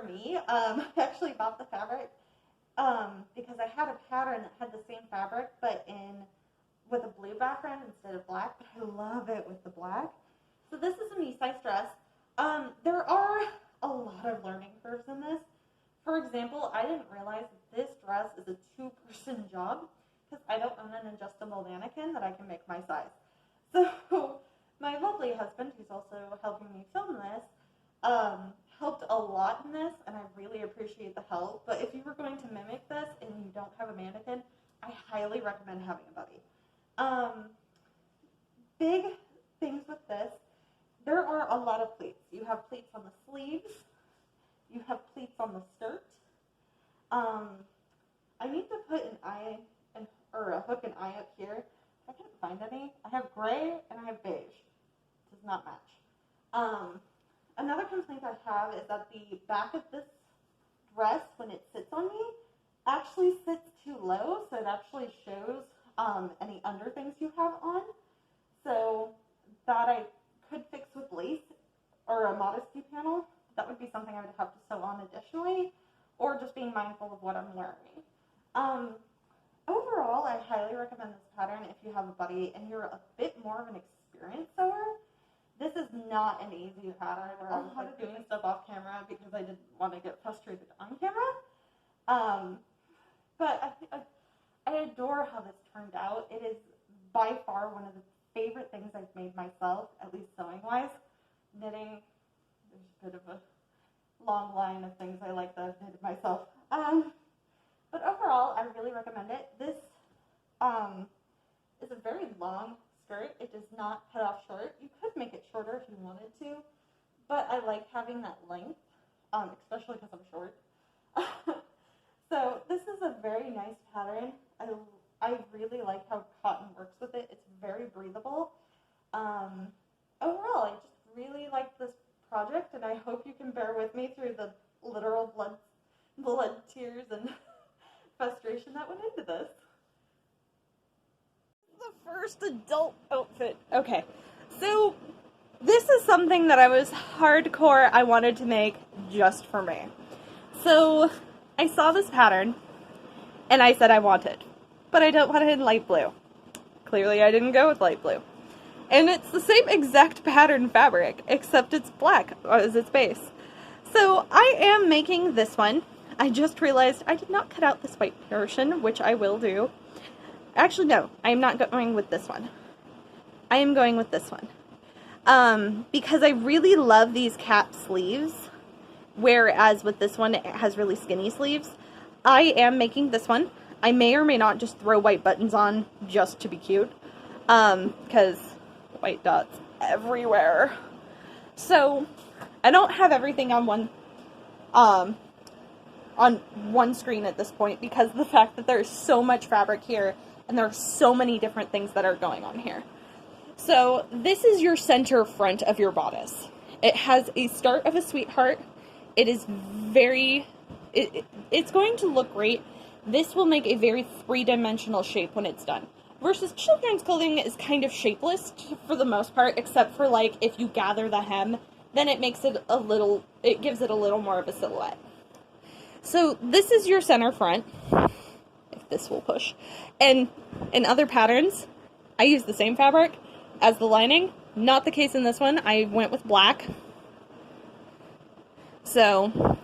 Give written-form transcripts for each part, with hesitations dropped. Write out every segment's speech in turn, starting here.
me. I actually bought the fabric because I had a pattern that had the same fabric but with a blue background instead of black. But I love it with the black. So this is a me-size dress. There are a lot of learning curves in this. For example, I didn't realize that this dress is a two-person job because I don't own an adjustable mannequin that I can make my size. So my lovely husband, who's also helping me film this, helped a lot in this, and I really appreciate the help. But if you were going to mimic this and you don't have a mannequin, I highly recommend having a buddy. Big things with this, there are a lot of pleats. You have pleats on the sleeves. You have pleats on the skirt. I need to put a hook and eye up here. I couldn't find any. I have gray and I have beige. Does not match. Another complaint I have is that the back of this dress, when it sits on me, actually sits too low, so it actually shows any under things you have on. So that I could fix with lace or a modesty panel. That would be something I would have to sew on additionally, or just being mindful of what I'm wearing. Overall, I highly recommend this pattern if you have a buddy and you're a bit more of an experienced sewer. This is not an easy pattern where I was like doing stuff off camera because I didn't want to get frustrated on camera. But I adore how this turned out. It is by far one of the favorite things I've made myself, at least sewing-wise. Knitting, there's a bit of a long line of things I like that I've knitted myself. But overall, I really recommend it. This is a very long skirt. It does not cut off short. You could make it shorter if you wanted to, but I like having that length, especially because I'm short. So this is a very nice pattern. I really like how cotton works with it. It's very breathable. Overall, I just really like this project, and I hope you can bear with me through the literal blood, tears, and frustration that went into this. The first adult outfit. Okay, so this is something that I was hardcore I wanted to make just for me. So I saw this pattern, and I said I want it, but I don't want it in light blue. Clearly I didn't go with light blue. And it's the same exact pattern fabric, except it's black as its base. So I am making this one. I just realized I did not cut out this white portion, which I will do. Actually, no, I am not going with this one. I am going with this one. Because I really love these cap sleeves, whereas with this one, it has really skinny sleeves. I am making this one. I may or may not just throw white buttons on just to be cute, because white dots everywhere. So I don't have everything on one screen at this point because of the fact that there's so much fabric here and there are so many different things that are going on here. So this is your center front of your bodice. It has a start of a sweetheart. It is it's going to look great. This will make a very three-dimensional shape when it's done. Versus children's clothing is kind of shapeless for the most part, except for like if you gather the hem, then it makes it it gives it a little more of a silhouette. So this is your center front, if this will push. And in other patterns, I use the same fabric as the lining. Not the case in this one. I went with black. So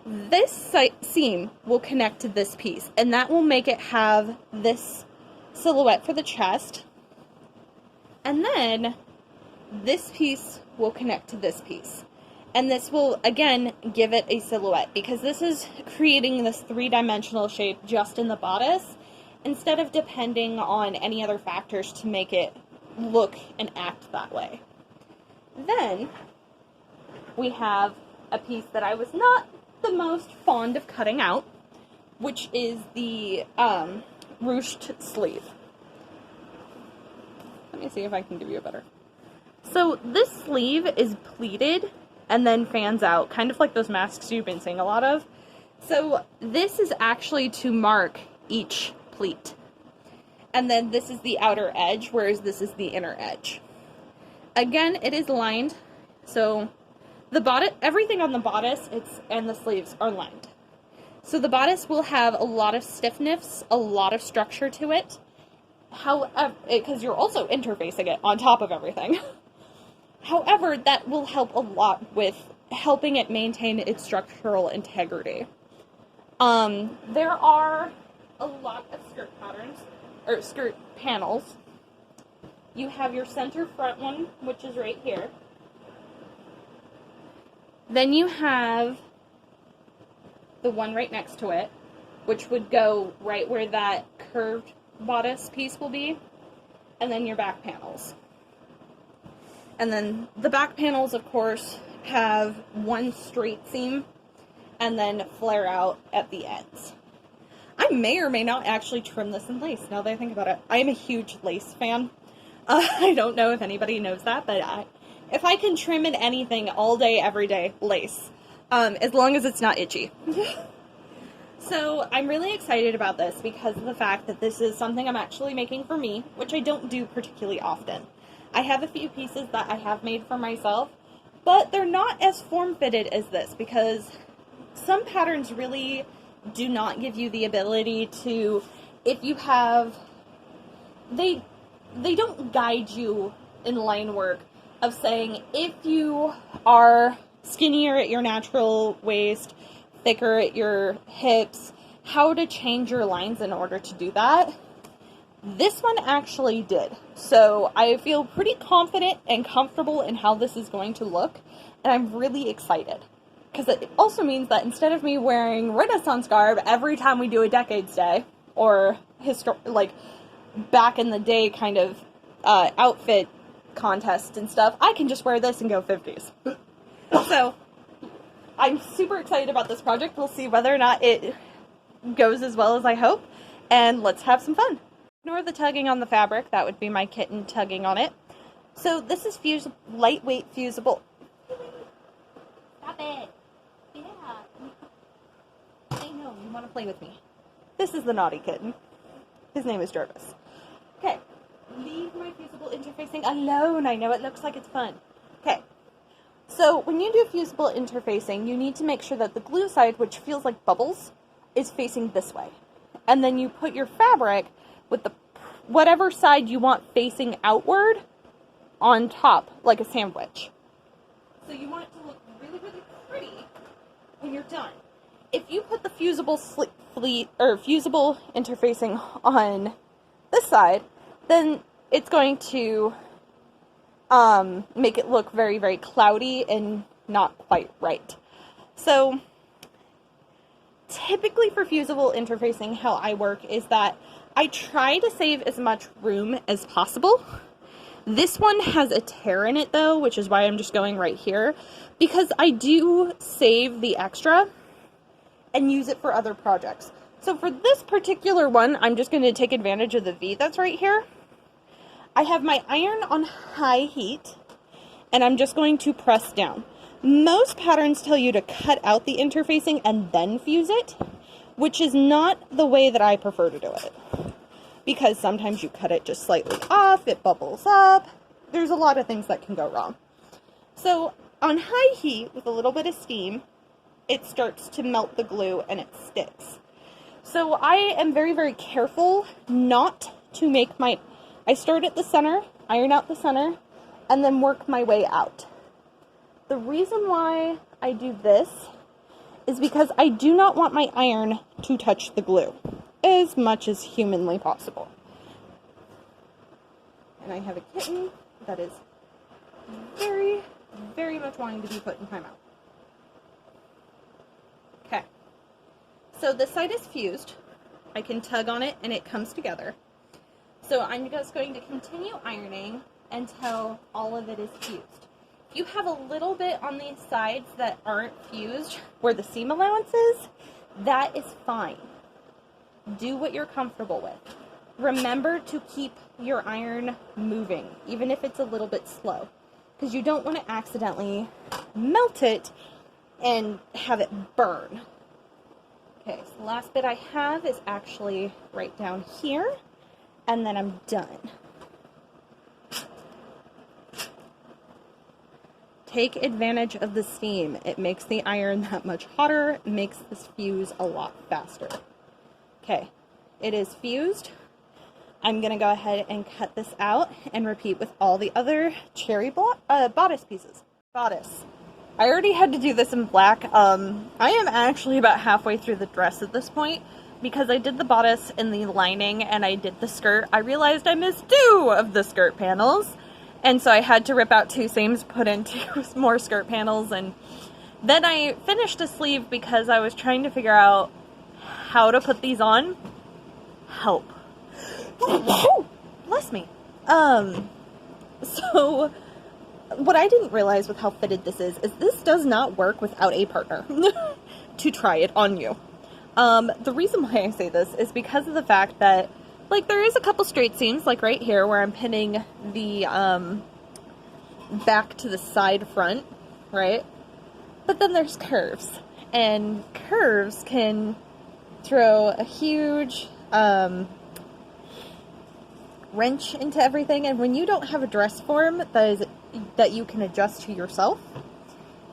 this seam will connect to this piece, and that will make it have this silhouette for the chest. And then this piece will connect to this piece. And this will, again, give it a silhouette, because this is creating this three-dimensional shape just in the bodice, instead of depending on any other factors to make it look and act that way. Then, we have a piece that I was not the most fond of cutting out, which is the ruched sleeve. Let me see if I can give you a better. So this sleeve is pleated and then fans out, kind of like those masks you've been seeing a lot of. So this is actually to mark each pleat. And then this is the outer edge, whereas this is the inner edge. Again, it is lined, so The bodice, everything on the bodice and the sleeves are lined. So the bodice will have a lot of stiffness, a lot of structure to it. However, because you're also interfacing it on top of everything. However, that will help a lot with helping it maintain its structural integrity. There are a lot of skirt patterns, or skirt panels. You have your center front one, which is right here. Then you have the one right next to it, which would go right where that curved bodice piece will be, and then your back panels. And then the back panels, of course, have one straight seam and then flare out at the ends. I may or may not actually trim this in lace, now that I think about it. I am a huge lace fan. I don't know if anybody knows that, but if I can trim in anything all day, every day, lace. As long as it's not itchy. So I'm really excited about this because of the fact that this is something I'm actually making for me, which I don't do particularly often. I have a few pieces that I have made for myself, but they're not as form-fitted as this because some patterns really do not give you the ability to, if you have, they don't guide you in line work of saying if you are skinnier at your natural waist, thicker at your hips, how to change your lines in order to do that. This one actually did. So I feel pretty confident and comfortable in how this is going to look, and I'm really excited. Because it also means that instead of me wearing Renaissance garb every time we do a Decades Day, or like back in the day kind of outfit contest and stuff, I can just wear this and go 50s. So I'm super excited about this project. We'll see whether or not it goes as well as I hope, and let's have some fun. Ignore the tugging on the fabric. That would be my kitten tugging on it. So this is lightweight fusible. Stop it. Yeah. I know, you want to play with me. This is the naughty kitten. His name is Jervis. Okay. Leave my fusible interfacing alone. I know it looks like it's fun. Okay. So when you do fusible interfacing, you need to make sure that the glue side, which feels like bubbles, is facing this way. And then you put your fabric with the whatever side you want facing outward on top, like a sandwich. So you want it to look really, really pretty when you're done. If you put the fusible fusible interfacing on this side, then it's going to make it look very, very cloudy and not quite right. So typically for fusible interfacing, how I work is that I try to save as much room as possible. This one has a tear in it though, which is why I'm just going right here, because I do save the extra and use it for other projects. So for this particular one, I'm just going to take advantage of the V that's right here. I have my iron on high heat, and I'm just going to press down. Most patterns tell you to cut out the interfacing and then fuse it, which is not the way that I prefer to do it. Because sometimes you cut it just slightly off, it bubbles up, there's a lot of things that can go wrong. So on high heat, with a little bit of steam, it starts to melt the glue and it sticks. So I am very, very careful not to make I start at the center, iron out the center, and then work my way out. The reason why I do this is because I do not want my iron to touch the glue as much as humanly possible. And I have a kitten that is very, very much wanting to be put in timeout. Okay. So this side is fused. I can tug on it and it comes together. So I'm just going to continue ironing until all of it is fused. If you have a little bit on these sides that aren't fused, where the seam allowance is, that is fine. Do what you're comfortable with. Remember to keep your iron moving, even if it's a little bit slow, because you don't want to accidentally melt it and have it burn. Okay, so the last bit I have is actually right down here, and then I'm done. take advantage of the steam. It makes the iron that much hotter, it makes this fuse a lot faster. Okay, it is fused. I'm going to go ahead and cut this out and repeat with all the other cherry bodice pieces. Bodice. I already had to do this in black. I am actually about halfway through the dress at this point because I did the bodice in the lining and I did the skirt. I realized I missed 2 of the skirt panels, and so I had to rip out 2 seams, put in 2 more skirt panels, and then I finished a sleeve because I was trying to figure out how to put these on. Help. Bless me. So what I didn't realize with how fitted this is this does not work without a partner to try it on you. The reason why I say this is because of the fact that, like, there is a couple straight seams, like right here where I'm pinning the back to the side front, right? But then there's curves, and curves can throw a huge wrench into everything, and when you don't have a dress form that you can adjust to yourself,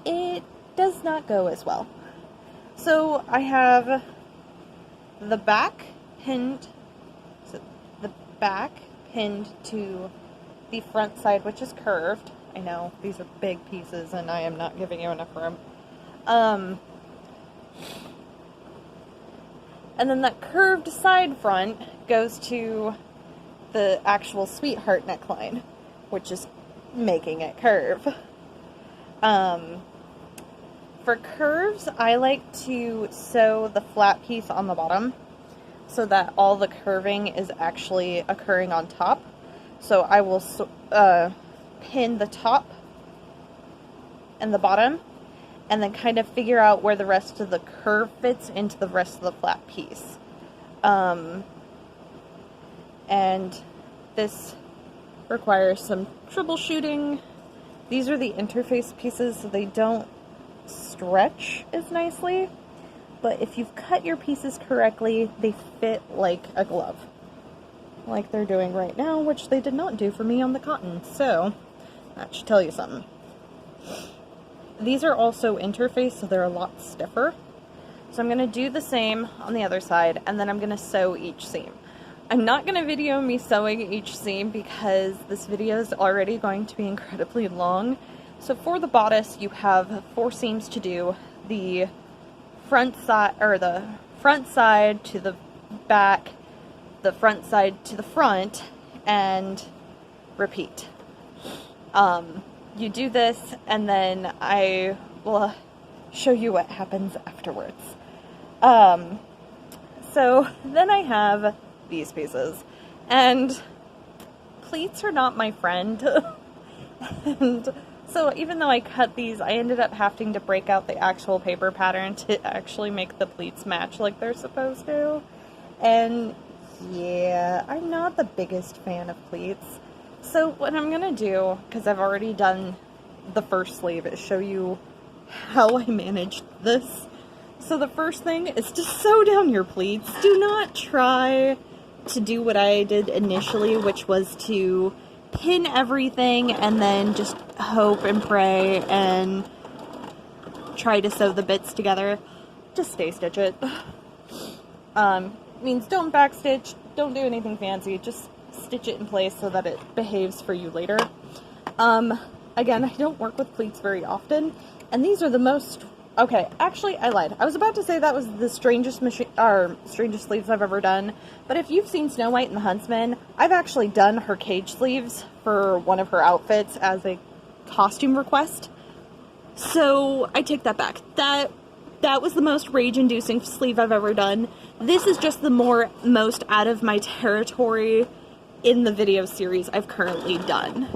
it does not go as well. So I have the back pinned to the front side, which is curved. I know these are big pieces and I am not giving you enough room. And then that curved side front goes to the actual sweetheart neckline, which is making it curve. For curves, I like to sew the flat piece on the bottom so that all the curving is actually occurring on top. So I will pin the top and the bottom, and then kind of figure out where the rest of the curve fits into the rest of the flat piece. And this requires some troubleshooting. These are the interface pieces, so they don't stretch as nicely, but if you've cut your pieces correctly, they fit like a glove, like they're doing right now, which they did not do for me on the cotton, so that should tell you something. These are also interfaced, so they're a lot stiffer. So I'm going to do the same on the other side, and then I'm going to sew each seam. I'm not going to video me sewing each seam because this video is already going to be incredibly long. So for the bodice, you have 4 seams to do. The front side, or the front side to the back, the front side to the front, and repeat. You do this, and then I will show you what happens afterwards. So then I have these pieces, and pleats are not my friend. And so even though I cut these, I ended up having to break out the actual paper pattern to actually make the pleats match like they're supposed to. And yeah, I'm not the biggest fan of pleats. So what I'm gonna do, because I've already done the first sleeve, is show you how I managed this. So the first thing is to sew down your pleats. Do not try to do what I did initially, which was to pin everything and then just hope and pray and try to sew the bits together. Just stay stitch it. Means don't backstitch, don't do anything fancy, just stitch it in place so that it behaves for you later. Again, I don't work with pleats very often, and these are the most... Okay, actually, I lied. I was about to say that was the strangest sleeves I've ever done, but if you've seen Snow White and the Huntsman, I've actually done her cage sleeves for one of her outfits as a costume request. So, I take that back. That was the most rage-inducing sleeve I've ever done. This is just the most out of my territory in the video series I've currently done.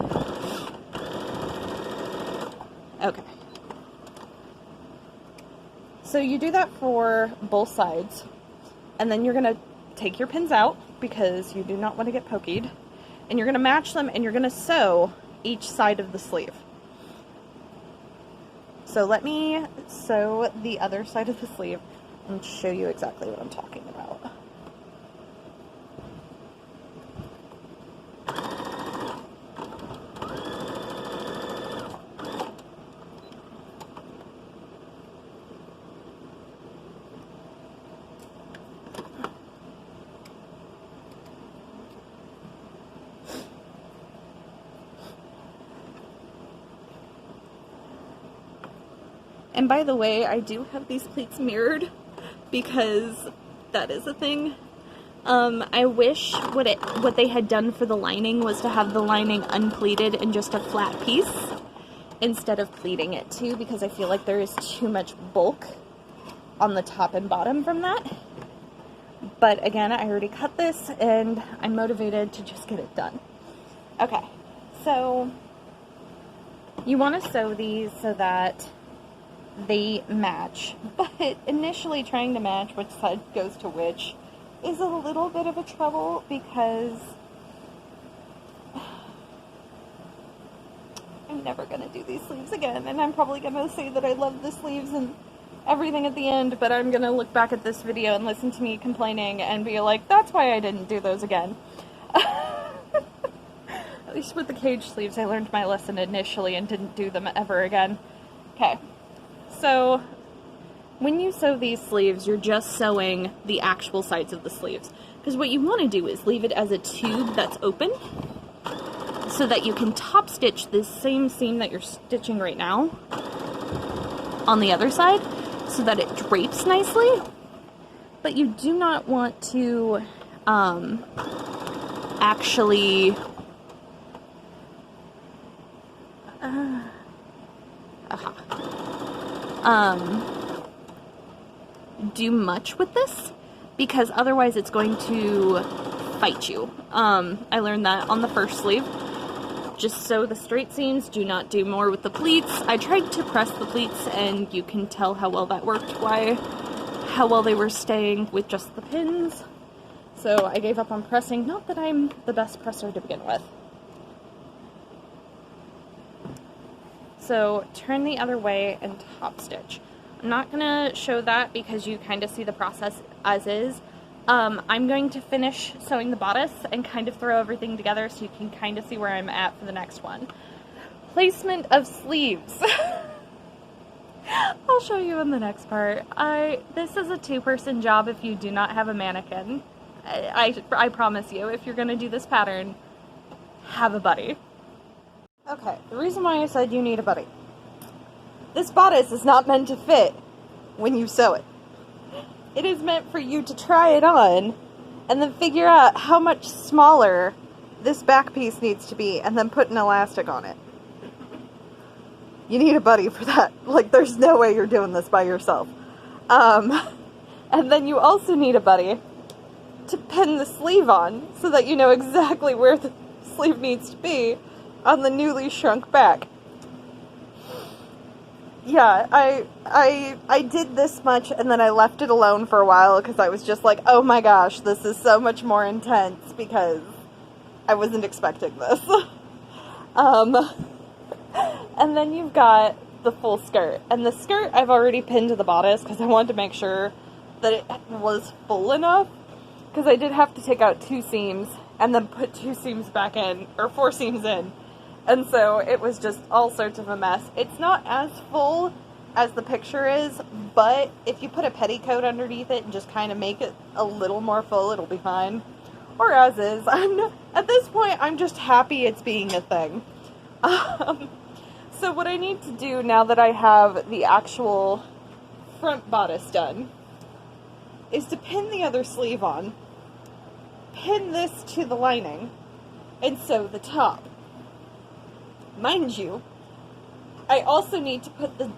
Okay. So you do that for both sides, and then you're going to take your pins out because you do not want to get pokeyed, and you're going to match them, and you're going to sew each side of the sleeve. So let me sew the other side of the sleeve and show you exactly what I'm talking about. And by the way, I do have these pleats mirrored because that is a thing. I wish what they had done for the lining was to have the lining unpleated and just a flat piece instead of pleating it too, because I feel like there is too much bulk on the top and bottom from that. But again, I already cut this and I'm motivated to just get it done. Okay, so you want to sew these so that they match, but initially trying to match which side goes to which is a little bit of a trouble because I'm never going to do these sleeves again, and I'm probably going to say that I love the sleeves and everything at the end, but I'm going to look back at this video and listen to me complaining and be like, that's why I didn't do those again. At least with the cage sleeves, I learned my lesson initially and didn't do them ever again. Okay, so when you sew these sleeves, you're just sewing the actual sides of the sleeves. Because what you want to do is leave it as a tube that's open so that you can top stitch this same seam that you're stitching right now on the other side so that it drapes nicely. But you do not want to actually do much with this, because otherwise it's going to fight you. I learned that on the first sleeve. Just sew the straight seams, do not do more with the pleats. I tried to press the pleats and you can tell how well that worked, how well they were staying with just the pins. So I gave up on pressing, not that I'm the best presser to begin with. So turn the other way and top stitch. I'm not going to show that because you kind of see the process as is. I'm going to finish sewing the bodice and kind of throw everything together so you can kind of see where I'm at for the next one. Placement of sleeves. I'll show you in the next part. This is a two-person job if you do not have a mannequin. I promise you, if you're going to do this pattern, have a buddy. Okay, the reason why I said you need a buddy. This bodice is not meant to fit when you sew it. It is meant for you to try it on and then figure out how much smaller this back piece needs to be and then put an elastic on it. You need a buddy for that. Like, there's no way you're doing this by yourself. And then you also need a buddy to pin the sleeve on so that you know exactly where the sleeve needs to be on the newly shrunk back. Yeah, I did this much and then I left it alone for a while because I was just like, oh my gosh, this is so much more intense because I wasn't expecting this. And then you've got the full skirt. And the skirt I've already pinned to the bodice because I wanted to make sure that it was full enough, because I did have to take out 2 seams and then put 2 seams back in, or 4 seams in. And so it was just all sorts of a mess. It's not as full as the picture is, but if you put a petticoat underneath it and just kind of make it a little more full, it'll be fine. Or as is. At this point, I'm just happy it's being a thing. So what I need to do now that I have the actual front bodice done is to pin the other sleeve on, pin this to the lining, and sew the top. Mind you, I also need to put the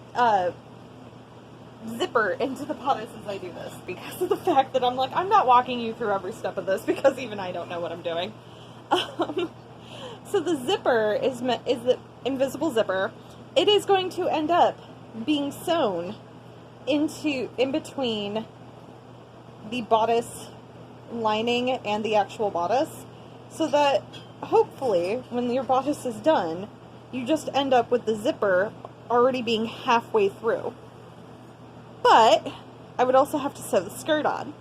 zipper into the bodice as I do this, because of the fact that I'm like, I'm not walking you through every step of this because even I don't know what I'm doing. So the zipper is the invisible zipper. It is going to end up being sewn in between the bodice lining and the actual bodice, so that hopefully when your bodice is done, you just end up with the zipper already being halfway through. But I would also have to sew the skirt on.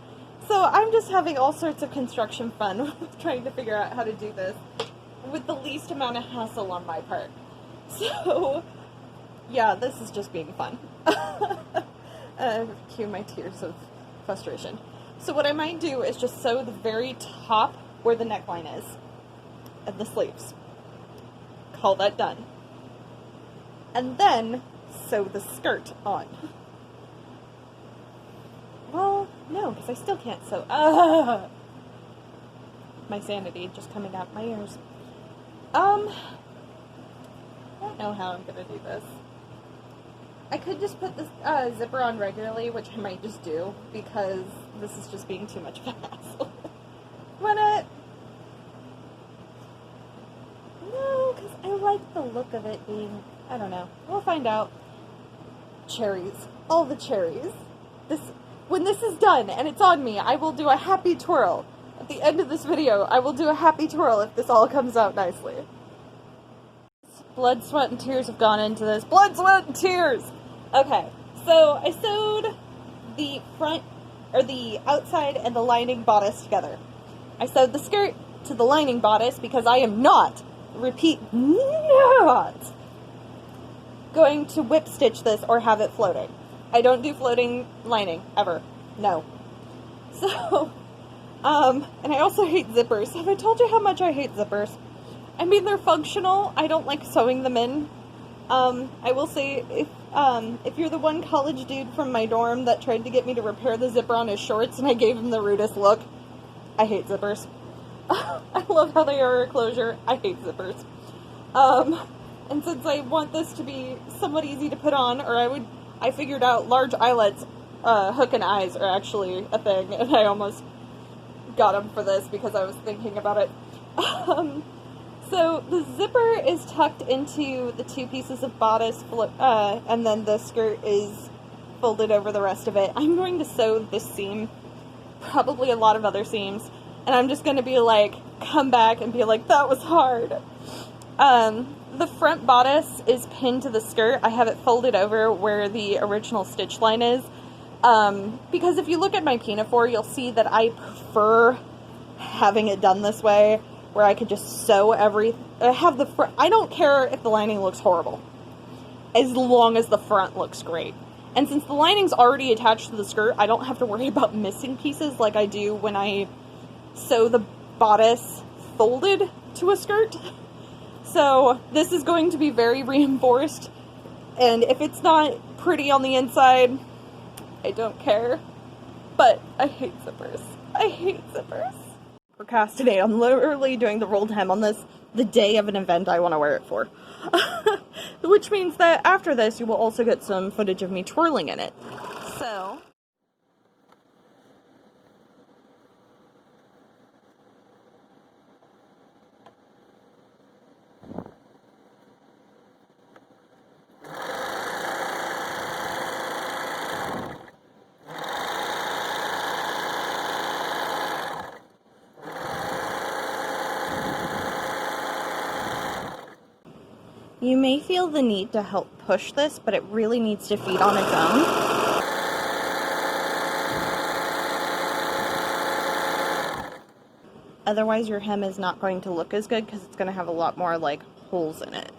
So I'm just having all sorts of construction fun trying to figure out how to do this with the least amount of hassle on my part. So yeah, this is just being fun. Cue my tears of frustration. So what I might do is just sew the very top where the neckline is and the sleeves. Call that done. And then sew the skirt on. Well, no, because I still can't sew. My sanity just coming out my ears. I don't know how I'm gonna do this. I could just put this zipper on regularly, which I might just do, because this is just being too much of a hassle. Why not? No, because I like the look of it being, I don't know. We'll find out. Cherries. All the cherries. When this is done and it's on me, I will do a happy twirl. At the end of this video, I will do a happy twirl if this all comes out nicely. Blood, sweat, and tears have gone into this. Blood, sweat, and tears! Okay, so I sewed the front, or the outside and the lining bodice together. I sewed the skirt to the lining bodice because I am not, repeat, not going to whip stitch this or have it floating. I don't do floating lining, ever. No. So, and I also hate zippers. Have I told you how much I hate zippers? I mean, they're functional. I don't like sewing them in. I will say, if you're the one college dude from my dorm that tried to get me to repair the zipper on his shorts and I gave him the rudest look, I hate zippers. I love how they are a closure. I hate zippers. And since I want this to be somewhat easy to put on, or I figured out large eyelets, hook and eyes are actually a thing, and I almost got them for this because I was thinking about it. So the zipper is tucked into the two pieces of bodice, and then the skirt is folded over the rest of it. I'm going to sew this seam, probably a lot of other seams, and I'm just going to be like, come back and be like, that was hard. The front bodice is pinned to the skirt. I have it folded over where the original stitch line is. Because if you look at my pinafore, you'll see that I prefer having it done this way, where I could just sew I don't care if the lining looks horrible, as long as the front looks great. And since the lining's already attached to the skirt, I don't have to worry about missing pieces like I do when I sew the bodice folded to a skirt. So this is going to be very reinforced, and if it's not pretty on the inside, I don't care. But I hate zippers. I hate zippers. Procrastinate. I'm literally doing the rolled hem on this the day of an event I want to wear it for. Which means that after this, you will also get some footage of me twirling in it. So... you may feel the need to help push this, but it really needs to feed on its own. Otherwise, your hem is not going to look as good because it's going to have a lot more, like, holes in it.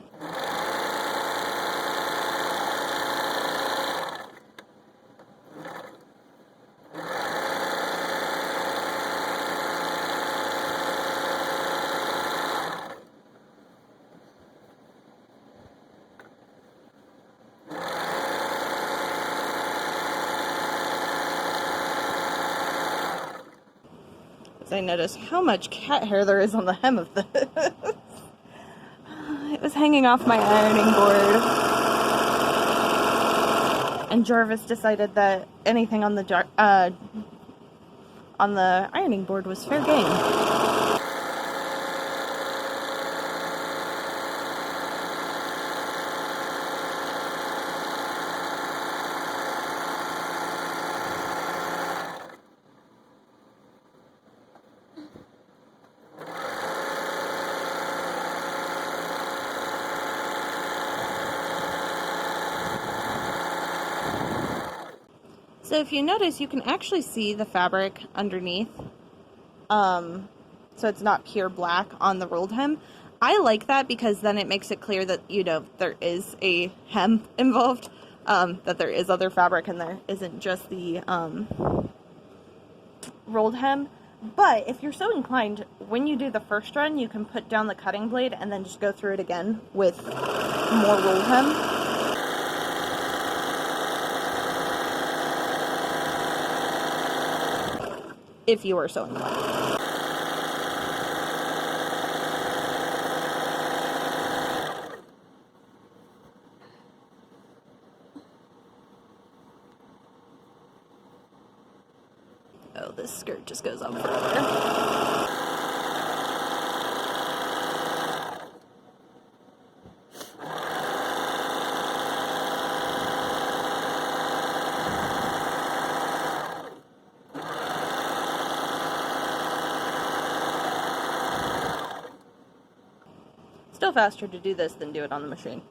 I noticed how much cat hair there is on the hem of this. It was hanging off my ironing board. And Jarvis decided that anything on the ironing board was fair game. So if you notice, you can actually see the fabric underneath, so it's not pure black on the rolled hem. I like that because then it makes it clear that, you know, there is a hem involved, that there is other fabric and there isn't just the rolled hem. But if you're so inclined, when you do the first run, you can put down the cutting blade and then just go through it again with more rolled hem. if you are so inclined. Oh, this skirt just goes on forever. Still faster to do this than do it on the machine.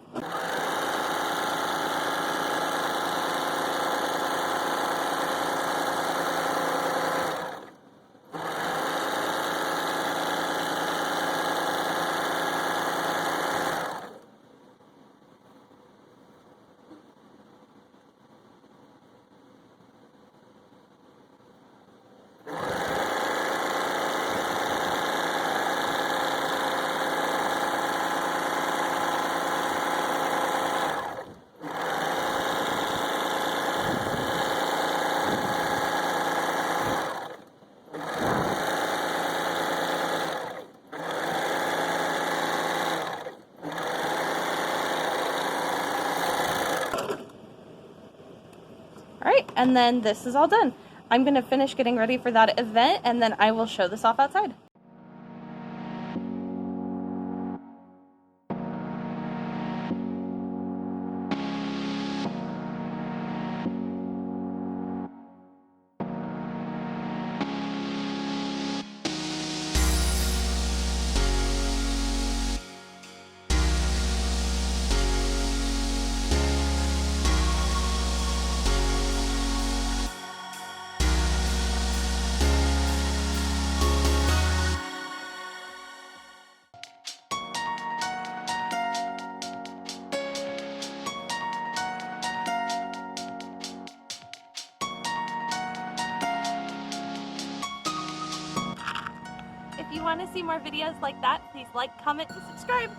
Alright, and then this is all done. I'm going to finish getting ready for that event, and then I will show this off outside. If you want to see more videos like that, please like, comment, and subscribe.